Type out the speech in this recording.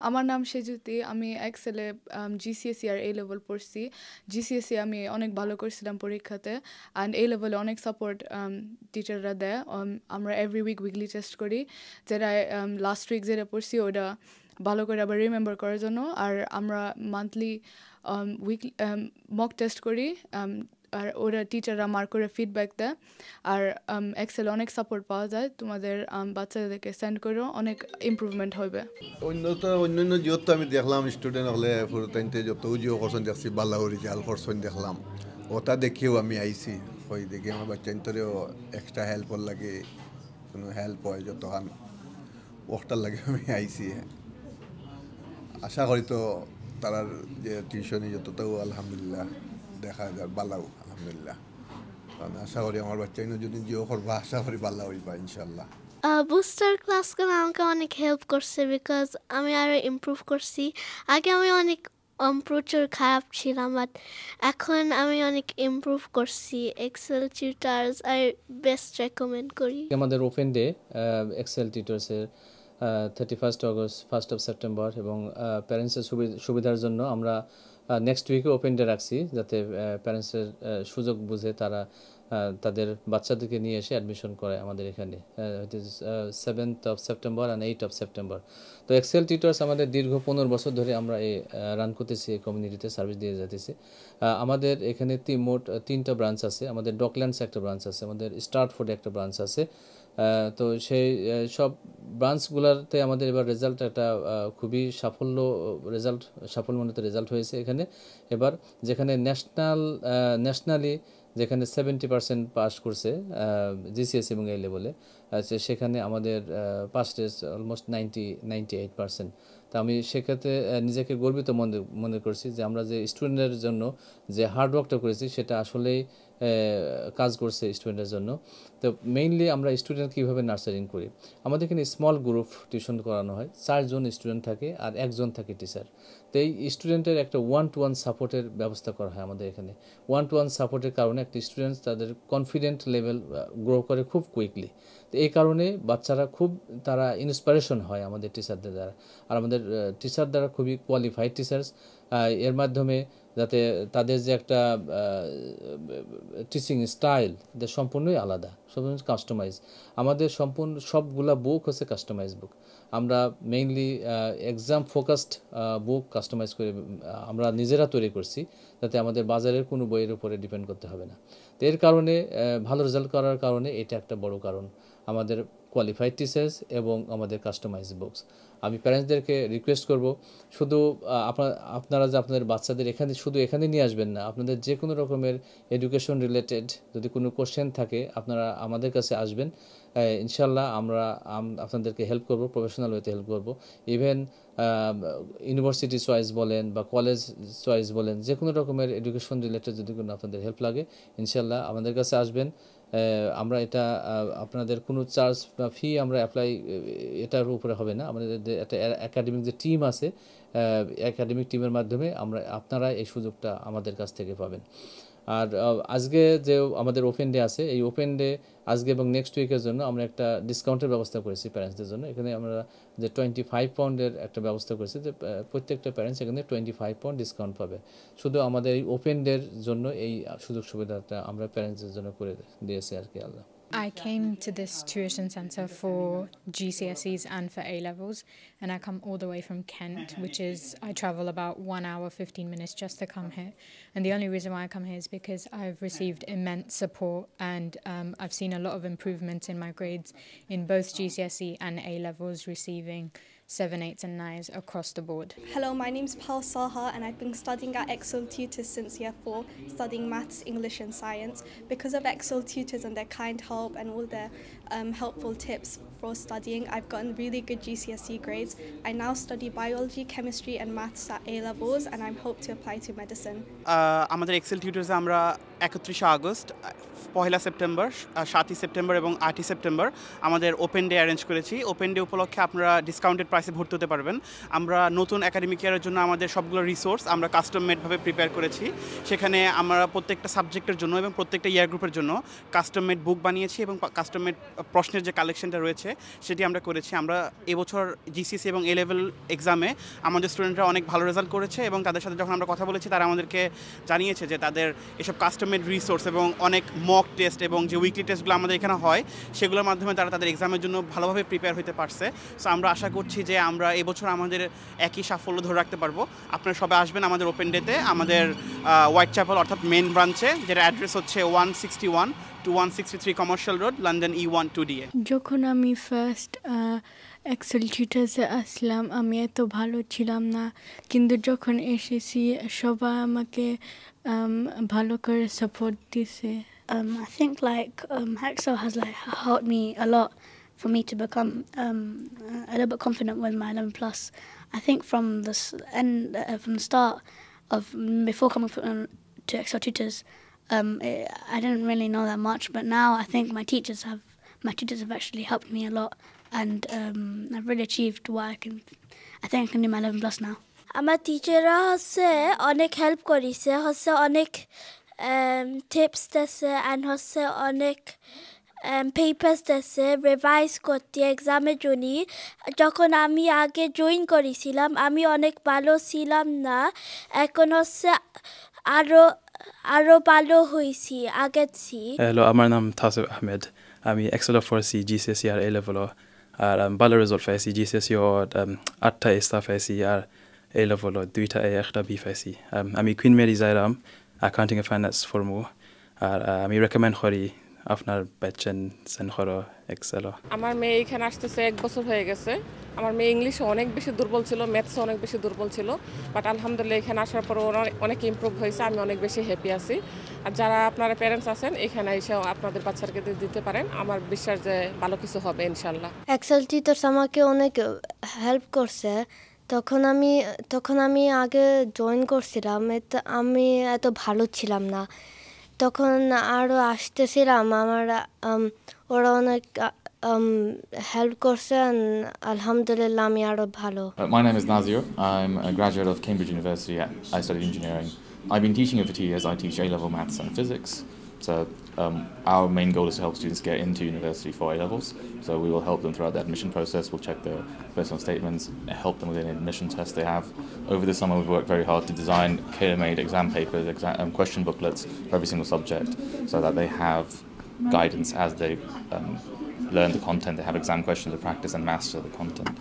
আমার নাম সেজুতি। আমি এক্সেলে জিসিএসই আর এ লেভেল পড়ছি। জিসিএসই আমি অনেক ভালো করছিলাম পরীক্ষাতে। অ্যান্ড এ লেভেলে অনেক সাপোর্ট টিচাররা দেয়। আমরা এভরি উইকলি টেস্ট করি, যেটা লাস্ট উইক যেটা পড়ছি ওটা ভালো করে আবার রিমেম্বার করার জন্য। আর আমরা মান্থলি উইকলি মক টেস্ট করি। আর ওরা টিচাররা মার্ক করে ফিডব্যাক দেয়। আর এক্সেলে অনেক সাপোর্ট পাওয়া যায়। তোমাদের বাচ্চাদেরকে সেন্ড করো, অনেক ইমপ্রুভমেন্ট হবে। অন্যান্য জিওত তো আমি দেখলাম স্টুডেন্ট হলে ফুরতাইনতে যত জিও করছেন দেখছি বাল্লাহ রিজাল্ট করছেন দেখলাম। ওটা দেখিও আমি আইছি, ওই দেখি আমার বাচ্চাইন্তরেও এক্সট্রা হেল্পর লাগে, কোনো হেল্প হয় যতখান ওটার লাগে আমি আইছি। আশা করি তো তারার যে টিউশনি যতটাও আলহামদুলিল্লাহ দেখা যায় বাল্লাও আলহামদুলিল্লাহ। আমি আশা করি আমার বাচ্চাইন যদি জিও করবা আশা করি বাল্লা হইবা ইনশাল্লাহ। বুস্টার ক্লাসগুলো আমাকে অনেক হেল্প করছে বিকজ আমি আরও ইমপ্রুভ করছি। আগে আমি অনেক প্রচুর খারাপ ছিলাম, বাট এখন আমি অনেক ইমপ্রুভ করছি। এক্সেল টিউটার্স আর বেস্ট রেকমেন্ড করি। আমাদের ওপেন ডে এক্সেল টিউটার্সের 31 অগস্ট 1 সেপ্টেম্বর, এবং প্যারেন্টসের সুবিধার জন্য আমরা নেক্সট উইকে ওপেন ডে রাখছি, যাতে প্যারেন্টসের সুযোগ বুঝে তারা তাদের বাচ্চাদেরকে নিয়ে এসে অ্যাডমিশন করে আমাদের এখানে। It is 7th September and 8 September. তো এক্সেল টিউটার্স আমাদের দীর্ঘ 15 বছর ধরে আমরা এই রান করতেছি, এই কমিউনিটিতে সার্ভিস দিয়ে যাতেছি। আমাদের এখানে মোট 3টা ব্রাঞ্চ আছে। আমাদের ডকল্যান্ডসে একটা ব্রাঞ্চ আছে, আমাদের স্টার্টফোর্ডে একটা ব্রাঞ্চ আছে। তো সেই সব ব্রাঞ্চগুলোতে আমাদের এবার রেজাল্ট একটা খুবই সাফল্যমণ্ডিত রেজাল্ট হয়েছে এখানে এবার। যেখানে ন্যাশনালি যেখানে 70% পাস করছে জিসিএস এবং এ লেভেলে, সেখানে আমাদের পাস রেট অলমোস্ট 98%। তা আমি সেক্ষেত্রে নিজেকে গর্বিত মনে করছি যে আমরা যে স্টুডেন্টের জন্য যে হার্ডওয়ার্কটা করেছি সেটা আসলেই কাজ করছে স্টুডেন্টের জন্য। তো মেইনলি আমরা স্টুডেন্ট কীভাবে নার্সারিং করি, আমাদের এখানে স্মল গ্রুপ টিউশন করানো হয়। 4 জন স্টুডেন্ট থাকে আর 1 জন থাকে টিচার। তো এই স্টুডেন্টের একটা 1-to-1 সাপোর্টের ব্যবস্থা করা হয় আমাদের এখানে। 1-to-1 সাপোর্টের কারণে একটা স্টুডেন্টস তাদের কনফিডেন্ট লেভেল গ্রো করে খুব কুইকলি। তো এই কারণে বাচ্চারা তারা ইন্সপিরেশন হয় আমাদের টিচারদের দ্বারা। আর আমাদের টিচার দ্বারা খুবই কোয়ালিফাইড টিচার্স। এর মাধ্যমে যাতে তাদের যে একটা টিচিং স্টাইল সম্পূর্ণই আলাদা, সম্পূর্ণ কাস্টমাইজ। আমাদের সম্পূর্ণ সবগুলা বুক হচ্ছে কাস্টমাইজ বুক। আমরা মেইনলি এক্সাম ফোকাসড বুক কাস্টমাইজ করে আমরা নিজেরা তৈরি করছি, যাতে আমাদের বাজারের কোনো বইয়ের উপরে ডিপেন্ড করতে হবে না। তো এর কারণে ভালো রেজাল্ট করার কারণে এটা একটা বড় কারণ, আমাদের কোয়ালিফাইড টিচার্স এবং আমাদের কাস্টমাইজ বুকস। আমি প্যারেন্টসদেরকে রিকোয়েস্ট করব, শুধু আপনারা যে আপনাদের বাচ্চাদের এখানে নিয়ে আসবেন না, আপনাদের যে কোনো রকমের এডুকেশন রিলেটেড যদি কোনো কোশ্চেন থাকে আপনারা আমাদের কাছে আসবেন। ইনশাল্লাহ আমরা আপনাদেরকে হেল্প করব, প্রফেশনাল ওয়েতে হেল্প করব। ইভেন ইউনিভার্সিটি চয়েস বলেন বা কলেজ চয়েস বলেন, যে কোনো রকমের এডুকেশন রিলেটেড যদি কোনো আপনাদের হেল্প লাগে ইনশাল্লাহ আমাদের কাছে আসবেন। আমরা এটা আপনাদের কোনো চার্জ বা ফি আমরা অ্যাপ্লাই এটার উপরে হবে না। আমাদের একটা একাডেমিক যে টিম আছে, একাডেমিক টিমের মাধ্যমে আপনারা এই সুযোগটা আমাদের কাছ থেকে পাবেন। আর আজকে যে আমাদের ওপেন ডে আছে, এই ওপেন ডে আজকে এবং নেক্সট উইকের জন্য আমরা একটা ডিসকাউন্টের ব্যবস্থা করেছি প্যারেন্টসদের জন্য। এখানে আমরা যে 25 পাউন্ডের একটা ব্যবস্থা করেছি, যে প্রত্যেকটা প্যারেন্টস এখানে 25 পাউন্ড ডিসকাউন্ট পাবে। শুধু আমাদের এই ওপেন ডের জন্য এই সুযোগ সুবিধাটা আমরা প্যারেন্টসদের জন্য করে দিয়েছি আর কি। আল্লাহ। I came to this tuition centre for GCSEs and for A levels, and I come all the way from Kent, which is, I travel about 1 hour, 15 minutes just to come here. And the only reason why I come here is because I've received immense support, and I've seen a lot of improvements in my grades in both GCSE and A levels, receiving 7, 8s and 9s across the board. Hello, my name's Pal Saha and I've been studying at Excel Tutors since year 4, studying maths, English and science. Because of Excel Tutors and their kind help and all their helpful tips for studying, I've gotten really good GCSE grades. I now study biology, chemistry and maths at A levels, and I hope to apply to medicine. আমাদের Excel টিউটরসে আমরা 31 August পহেলা September, 7ই September এবং 8ই September আমাদের open day arrange করেছি। Open day উপলক্ষে আপনারা discounted প্রাইসে ভর্তি হতে পারবেন। আমরা নতুন একাডেমিক ইয়ারের জন্য আমাদের সবগুলো রিসোর্স আমরা কাস্টম মেডভাবে প্রিপেয়ার করেছি। সেখানে আমরা প্রত্যেকটা সাবজেক্টের জন্য এবং প্রত্যেকটা ইয়ার গ্রুপের জন্য কাস্টম মেড বুক বানিয়েছি এবং কাস্টম মেড প্রশ্নের যে কালেকশনটা রয়েছে সেটি আমরা করেছি। আমরা এবছর জিসিএসি এবং এ লেভেল এক্সামে আমাদের স্টুডেন্টরা অনেক ভালো রেজাল্ট করেছে এবং তাদের সাথে যখন আমরা কথা বলেছি তারা আমাদেরকে জানিয়েছে যে তাদের এসব কাস্টম মেড রিসোর্স এবং অনেক মক টেস্ট এবং যে উইকলি টেস্টগুলো আমাদের এখানে হয় সেগুলোর মাধ্যমে তারা তাদের এক্সামের জন্য ভালোভাবে প্রিপেয়ার হতে পারছে। সো আমরা আশা করছি যে আমরা এবছর আমাদের একই সাফল্য ধরে রাখতে পারবো। আপনারা সবাই আসবেন আমাদের ওপেন ডেতে, আমাদের হোয়াইট চ্যাপেল অর্থাৎ মেন ব্রাঞ্চে, যেটা অ্যাড্রেস হচ্ছে 161 to 163 commercial road, London E1 2DA। যখন আমি ফার্স্ট এক্সেল টিউটার্সে আসলাম আমি এত ভালো ছিলাম না, কিন্তু যখন এসেছি সবাই আমাকে ভালো করে সাপোর্ট দিছে। I think Excel has helped me a lot for me to become a little bit confident with my 11 plus. I think from the start of before coming to Excel tutors, I didn't really know that much, but now I think my tutors have actually helped me a lot, and I've really achieved what I think I can do my 11 plus now. আমার টিচাররা হচ্ছে অনেক help করেছে, হচ্ছে অনেক tips দিয়েছে and হচ্ছে অনেক পেপার্স দিয়েছে রিভাইজ করতে এক্সামের জন্য। যখন আমি আগে জয়েন করেছিলাম আমি অনেক ভালো ছিলাম না, এখন হচ্ছে আরো ভালো হয়েছি আগের চেয়ে। হ্যালো, আমার নাম তাসিফ আহমেদ। আমি এক্সেল ফরসি জিসিএসি আর এ লেভেল আর ভালো রেজাল্ট পাইছি। জিসিএসি 8টা স্টাফ পাইছি আর এ লেভেল 2টা এ 1টা বি পাইছি। আমি কুইন মেরি যাইলাম অ্যাকাউন্টিং এন্ড ফাইন্যান্স ফর্মু, আর আমি রেকমেন্ড করি আপনার বাচ্চান সেন করো এক্সেল। আমার মেয়ে এখানে আসতেছে 1 বছর হয়ে গেছে। আমার মেয়ে ইংলিশে অনেক বেশি দুর্বল ছিল, ম্যাথসে অনেক বেশি দুর্বল ছিল, বাট আলহামদুলিল্লাহ এখানে আসার পর অনেক ইমপ্রুভ হয়েছে। আমি অনেক বেশি হ্যাপি আছি। আর যারা আপনারা প্যারেন্টস আছেন এখানে এসে আপনাদের বাচ্চাকে দিতে পারেন, আমার বিশ্বাস যে ভালো কিছু হবে ইনশাল্লাহ। এক্সেল টিচার্স আমাকে অনেক হেল্প করছে। তখন আমি আগে জয়েন করছিলাম, আমি এত ভালো ছিলাম না, তখন আরও আসতেছিলাম, ওরা অনেক হেল্প করছে, আলহামদুলিল্লাহ আমি আরও ভালো। My name is Nazir. I'm a graduate of Cambridge University. I studied engineering. I've been teaching it for 2 years. I teach A-level maths and physics. So our main goal is to help students get into university for A-levels. So we will help them throughout the admission process. We'll check their personal statements, help them with any admission tests they have. Over the summer we've worked very hard to design tailor-made exam papers, question booklets for every single subject, so that they have guidance as they learn the content. They have exam questions to practice and master the content.